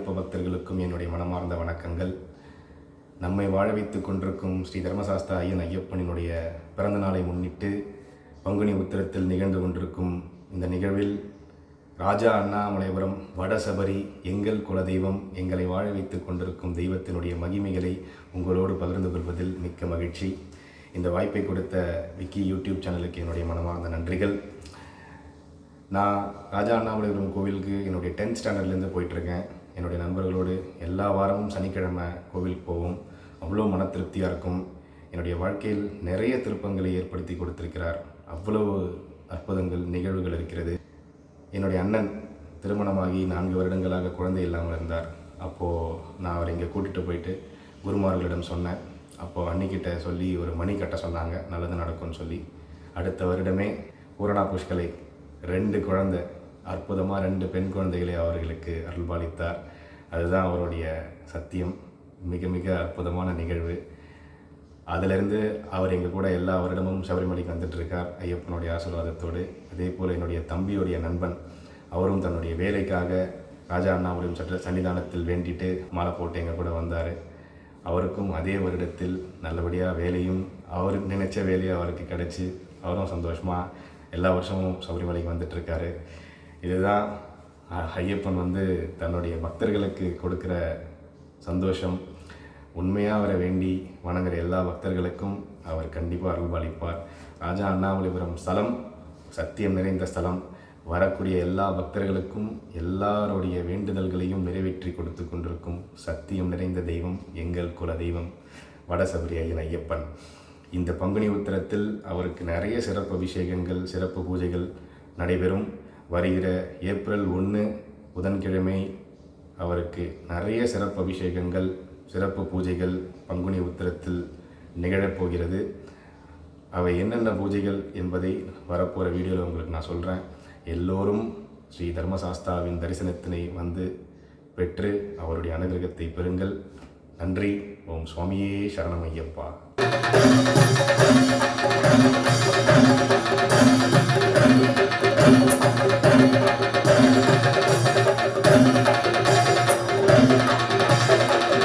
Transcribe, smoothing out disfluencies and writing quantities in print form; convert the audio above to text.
ஐயப்ப பக்தர்களுக்கும் என்னுடைய மனமார்ந்த வணக்கங்கள். நம்மை வாழ வைத்து கொண்டிருக்கும் ஸ்ரீ தர்மசாஸ்தா ஐயன் ஐயப்பனினுடைய பிறந்த நாளை முன்னிட்டு பங்குனி உத்திரத்தில் நிகழ்ந்து கொண்டிருக்கும் இந்த நிகழ்வில் ராஜா அண்ணாமலைபுரம் வடசபரி எங்கள் குலதெய்வம் எங்களை வாழ வைத்து கொண்டிருக்கும் தெய்வத்தினுடைய மகிமைகளை உங்களோடு பகிர்ந்து கொள்வதில் மிக்க மகிழ்ச்சி. இந்த வாய்ப்பை கொடுத்த விக்கி யூடியூப் சேனலுக்கு என்னுடைய மனமார்ந்த நன்றிகள். நான் ராஜா அண்ணாமலைபுரம் கோவிலுக்கு என்னுடைய 10th ஸ்டாண்டர்ட்லேருந்து போயிட்டுருக்கேன். என்னுடைய நண்பர்களோடு எல்லா வாரமும் சனிக்கிழமை கோவிலுக்கு போவோம். அவ்வளோ மன திருப்தியாக இருக்கும். என்னுடைய வாழ்க்கையில் நிறைய திருப்பங்களை ஏற்படுத்தி கொடுத்திருக்கிறார். அவ்வளவு அற்புதங்கள் நிகழ்வுகள் இருக்கிறது. என்னுடைய அண்ணன் திருமணமாகி 4 வருடங்களாக குழந்தை இல்லாமல் இருந்தார். அப்போது நான் அவரை இங்கே கூட்டிகிட்டு போயிட்டு குருமார்களிடம் சொன்னேன். அப்போது அன்னிக்கிட்ட சொல்லி ஒரு மணி கட்ட சொன்னாங்க, நல்லது நடக்கும்னு சொல்லி. அடுத்த வருடமே பூரணா புஷ்கலை 2 குழந்தை, அற்புதமாக 2 பெண் குழந்தைகளை அவர்களுக்கு அருள்பாலித்தார். அதுதான் அவருடைய சத்தியம். மிக மிக அற்புதமான நிகழ்வு. அதிலிருந்து அவர் எங்கள் கூட எல்லா வருடமும் சபரிமலைக்கு வந்துட்டுருக்கார் ஐயப்பனுடைய ஆசீர்வாதத்தோடு. அதே போல் என்னுடைய தம்பியுடைய நண்பன், அவரும் தன்னுடைய வேலைக்காக ராஜா அண்ணாமலையும் சன்னிதானத்தில் வேண்டிட்டு மாலை போட்டு எங்கள் கூட வந்தார். அவருக்கும் அதே வருடத்தில் நல்லபடியாக வேலையும் அவர் நினைச்ச வேலையை அவருக்கு கிடச்சி அவரும் சந்தோஷமாக எல்லா வருஷமும் சபரிமலைக்கு வந்துட்டுருக்காரு. இதுதான் ஐயப்பன் தன்னுடைய பக்தர்களுக்கு கொடுக்குற சந்தோஷம். உண்மையாக அவரை வேண்டி வணங்குற எல்லா பக்தர்களுக்கும் அவர் கண்டிப்பாக அருள்பாலிப்பார். ராஜா அண்ணாமலைபுரம் ஸ்தலம் சத்தியம் நிறைந்த ஸ்தலம். வரக்கூடிய எல்லா பக்தர்களுக்கும் எல்லாருடைய வேண்டுதல்களையும் நிறைவேற்றி கொடுத்து கொண்டிருக்கும் சத்தியம் நிறைந்த தெய்வம் எங்கள் குல தெய்வம் வடசபரி ஐயன் ஐயப்பன். இந்த பங்குனி உத்திரத்தில் அவருக்கு நிறைய சிறப்பு அபிஷேகங்கள், சிறப்பு பூஜைகள் நடைபெறும். வருகிற ஏப்ரல் 1 புதன்கிழமை அவருக்கு நிறைய சிறப்பு அபிஷேகங்கள், சிறப்பு பூஜைகள் பங்குனி உத்திரத்தில் நிகழப்போகிறது. அவை என்னென்ன பூஜைகள் என்பதை வரப்போகிற வீடியோவில் உங்களுக்கு நான் சொல்கிறேன். எல்லோரும் ஸ்ரீ தர்மசாஸ்தாவின் தரிசனத்தினை பெற்று அவருடைய அனுகிரகத்தை பெறுங்கள். நன்றி. ஓம் சுவாமியே சரணம் ஐயப்பா.